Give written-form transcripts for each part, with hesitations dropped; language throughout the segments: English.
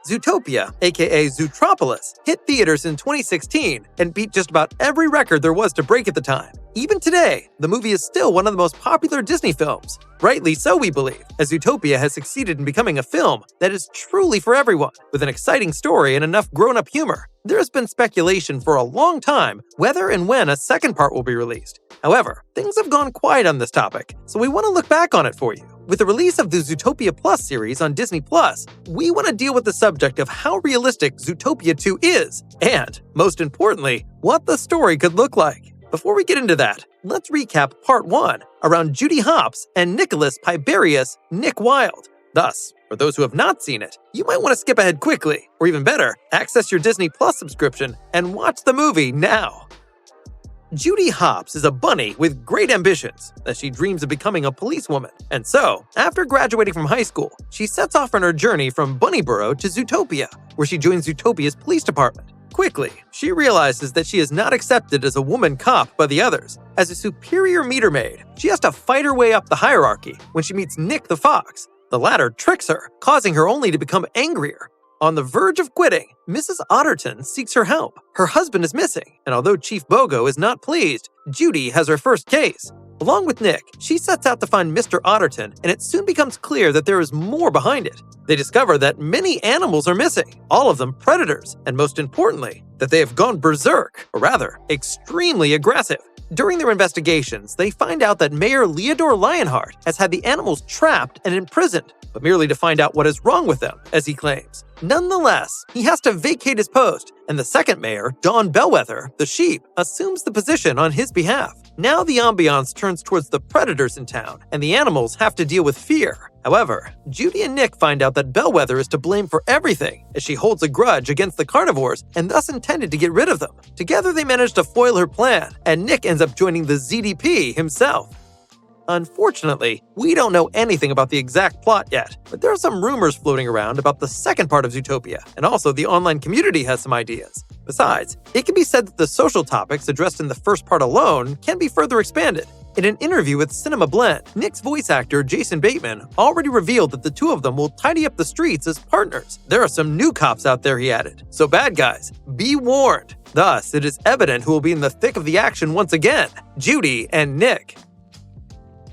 Zootopia, aka Zootropolis, hit theaters in 2016 and beat just about every record there was to break at the time. Even today, the movie is still one of the most popular Disney films. Rightly so, we believe, as Zootopia has succeeded in becoming a film that is truly for everyone, with an exciting story and enough grown-up humor. There has been speculation for a long time whether and when a second part will be released. However, things have gone quiet on this topic, so we want to look back on it for you. With the release of the Zootopia Plus series on Disney+, we want to deal with the subject of how realistic Zootopia 2 is, and, most importantly, what the story could look like. Before we get into that, let's recap Part 1 around Judy Hopps and Nicholas Piberius Nick Wilde. Thus, for those who have not seen it, you might want to skip ahead quickly, or even better, access your Disney Plus subscription and watch the movie now. Judy Hopps is a bunny with great ambitions, as she dreams of becoming a policewoman. And so, after graduating from high school, she sets off on her journey from Bunnyboro to Zootopia, where she joins Zootopia's police department. Quickly, she realizes that she is not accepted as a woman cop by the others. As a superior meter maid, she has to fight her way up the hierarchy when she meets Nick the Fox. The latter tricks her, causing her only to become angrier. On the verge of quitting, Mrs. Otterton seeks her help. Her husband is missing, and although Chief Bogo is not pleased, Judy has her first case. Along with Nick, she sets out to find Mr. Otterton, and it soon becomes clear that there is more behind it. They discover that many animals are missing, all of them predators, and most importantly, that they have gone berserk, or rather, extremely aggressive. During their investigations, they find out that Mayor Leodore Lionheart has had the animals trapped and imprisoned, but merely to find out what is wrong with them, as he claims. Nonetheless, he has to vacate his post, and the second mayor, Don Bellwether, the sheep, assumes the position on his behalf. Now the ambiance turns towards the predators in town, and the animals have to deal with fear. However, Judy and Nick find out that Bellwether is to blame for everything, as she holds a grudge against the carnivores and thus intended to get rid of them. Together they manage to foil her plan, and Nick ends up joining the ZDP himself. Unfortunately, we don't know anything about the exact plot yet, but there are some rumors floating around about the second part of Zootopia, and also the online community has some ideas. Besides, it can be said that the social topics addressed in the first part alone can be further expanded. In an interview with Cinema Blend, Nick's voice actor Jason Bateman already revealed that the two of them will tidy up the streets as partners. There are some new cops out there, he added. So bad guys, be warned. Thus, it is evident who will be in the thick of the action once again, Judy and Nick.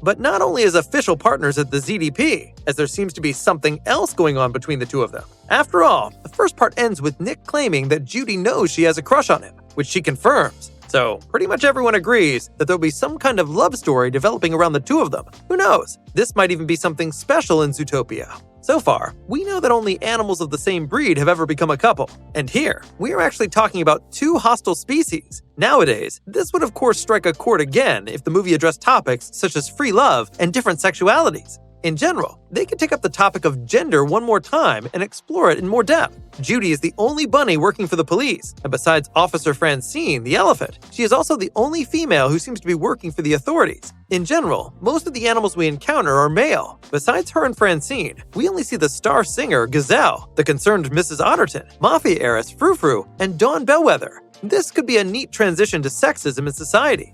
But not only as official partners at the ZDP, as there seems to be something else going on between the two of them. After all, the first part ends with Nick claiming that Judy knows she has a crush on him, which she confirms. So, pretty much everyone agrees that there'll be some kind of love story developing around the two of them. Who knows? This might even be something special in Zootopia. So far, we know that only animals of the same breed have ever become a couple. And here, we are actually talking about two hostile species. Nowadays, this would of course strike a chord again if the movie addressed topics such as free love and different sexualities. In general, they could take up the topic of gender one more time and explore it in more depth. Judy is the only bunny working for the police, and besides Officer Francine, the elephant, she is also the only female who seems to be working for the authorities. In general, most of the animals we encounter are male. Besides her and Francine, we only see the star singer, Gazelle, the concerned Mrs. Otterton, Mafia heiress, Frou Frou, and Don Bellwether. This could be a neat transition to sexism in society.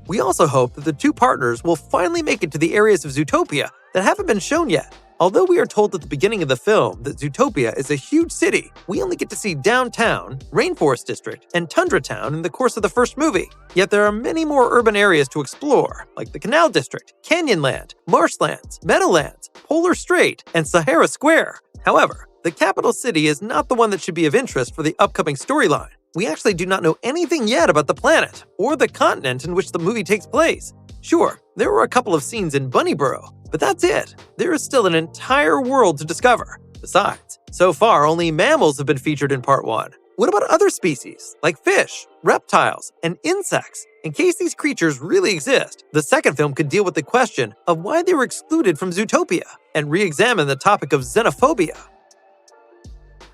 We also hope that the two partners will finally make it to the areas of Zootopia that haven't been shown yet. Although we are told at the beginning of the film that Zootopia is a huge city, we only get to see downtown, Rainforest District, and Tundra Town in the course of the first movie. Yet there are many more urban areas to explore, like the Canal District, Canyonland, Marshlands, Meadowlands, Polar Strait, and Sahara Square. However, the capital city is not the one that should be of interest for the upcoming storyline. We actually do not know anything yet about the planet, or the continent in which the movie takes place. Sure, there were a couple of scenes in Bunnyboro, but that's it. There is still an entire world to discover. Besides, so far only mammals have been featured in Part 1. What about other species, like fish, reptiles, and insects? In case these creatures really exist, the second film could deal with the question of why they were excluded from Zootopia, and re-examine the topic of xenophobia.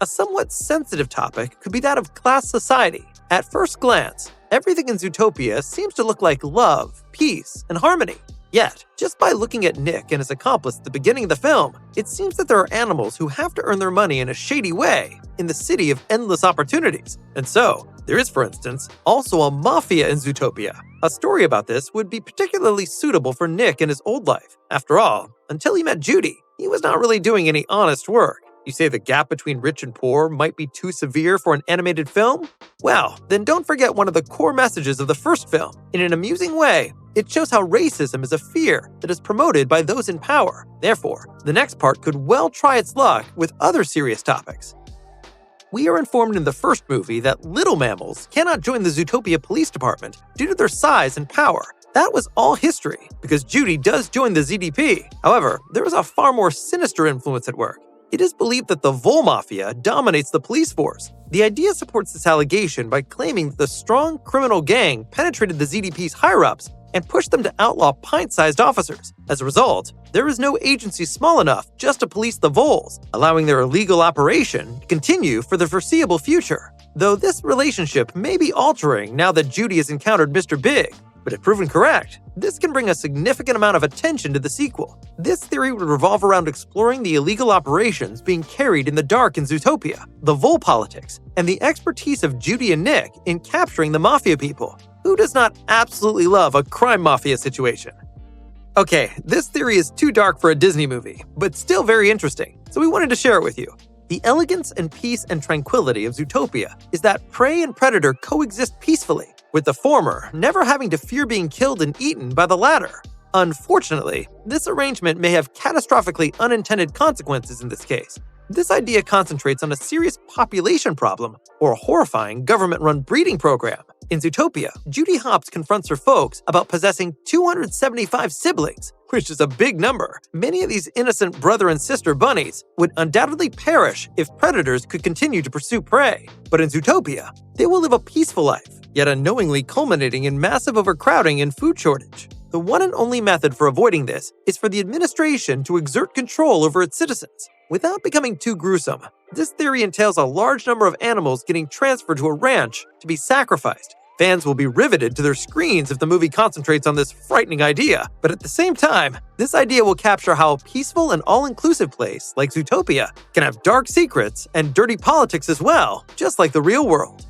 A somewhat sensitive topic could be that of class society. At first glance, everything in Zootopia seems to look like love, peace, and harmony. Yet, just by looking at Nick and his accomplice at the beginning of the film, it seems that there are animals who have to earn their money in a shady way in the city of endless opportunities. And so, there is, for instance, also a mafia in Zootopia. A story about this would be particularly suitable for Nick in his old life. After all, until he met Judy, he was not really doing any honest work. You say the gap between rich and poor might be too severe for an animated film? Well, then don't forget one of the core messages of the first film. In an amusing way, it shows how racism is a fear that is promoted by those in power. Therefore, the next part could well try its luck with other serious topics. We are informed in the first movie that little mammals cannot join the Zootopia Police Department due to their size and power. That was all history, because Judy does join the ZDP. However, there is a far more sinister influence at work. It is believed that the Vole Mafia dominates the police force. The idea supports this allegation by claiming that the strong criminal gang penetrated the ZDP's higher-ups and pushed them to outlaw pint-sized officers. As a result, there is no agency small enough just to police the Voles, allowing their illegal operation to continue for the foreseeable future. Though this relationship may be altering now that Judy has encountered Mr. Big, but if proven correct, this can bring a significant amount of attention to the sequel. This theory would revolve around exploring the illegal operations being carried in the dark in Zootopia, the Vole politics, and the expertise of Judy and Nick in capturing the Mafia people. Who does not absolutely love a crime mafia situation? Okay, this theory is too dark for a Disney movie, but still very interesting, so we wanted to share it with you. The elegance and peace and tranquility of Zootopia is that prey and predator coexist peacefully, with the former never having to fear being killed and eaten by the latter. Unfortunately, this arrangement may have catastrophically unintended consequences in this case. This idea concentrates on a serious population problem or a horrifying government-run breeding program. In Zootopia, Judy Hopps confronts her folks about possessing 275 siblings, which is a big number. Many of these innocent brother and sister bunnies would undoubtedly perish if predators could continue to pursue prey. But in Zootopia, they will live a peaceful life, yet unknowingly culminating in massive overcrowding and food shortage. The one and only method for avoiding this is for the administration to exert control over its citizens. Without becoming too gruesome, this theory entails a large number of animals getting transferred to a ranch to be sacrificed. Fans will be riveted to their screens if the movie concentrates on this frightening idea, but at the same time, this idea will capture how a peaceful and all-inclusive place like Zootopia can have dark secrets and dirty politics as well, just like the real world.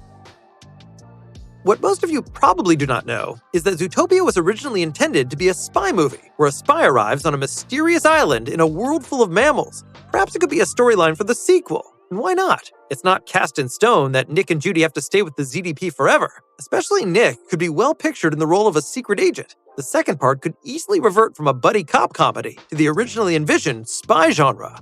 What most of you probably do not know is that Zootopia was originally intended to be a spy movie, where a spy arrives on a mysterious island in a world full of mammals. Perhaps it could be a storyline for the sequel. And why not? It's not cast in stone that Nick and Judy have to stay with the ZDP forever. Especially Nick could be well pictured in the role of a secret agent. The second part could easily revert from a buddy cop comedy to the originally envisioned spy genre.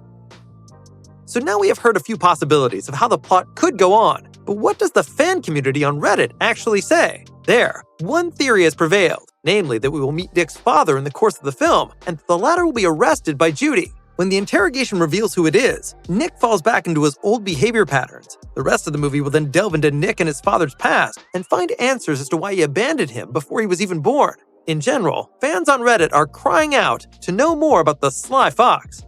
So now we have heard a few possibilities of how the plot could go on, but what does the fan community on Reddit actually say? There, one theory has prevailed, namely that we will meet Nick's father in the course of the film, and that the latter will be arrested by Judy. When the interrogation reveals who it is, Nick falls back into his old behavior patterns. The rest of the movie will then delve into Nick and his father's past and find answers as to why he abandoned him before he was even born. In general, fans on Reddit are crying out to know more about the sly fox.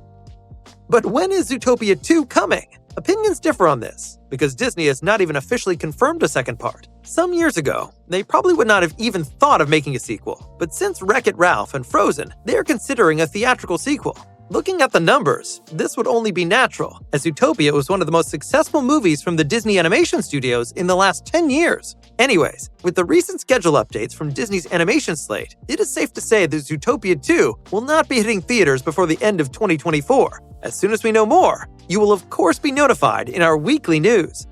But when is Zootopia 2 coming? Opinions differ on this, because Disney has not even officially confirmed a second part. Some years ago, they probably would not have even thought of making a sequel, but since Wreck-It Ralph and Frozen, they are considering a theatrical sequel. Looking at the numbers, this would only be natural, as Zootopia was one of the most successful movies from the Disney animation studios in the last 10 years. Anyways, with the recent schedule updates from Disney's animation slate, it is safe to say that Zootopia 2 will not be hitting theaters before the end of 2024. As soon as we know more, you will of course be notified in our weekly news.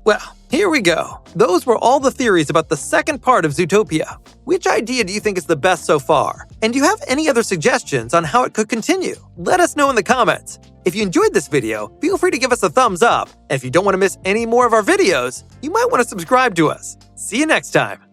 Well, here we go. Those were all the theories about the second part of Zootopia. Which idea do you think is the best so far? And do you have any other suggestions on how it could continue? Let us know in the comments. If you enjoyed this video, feel free to give us a thumbs up. And if you don't want to miss any more of our videos, you might want to subscribe to us. See you next time.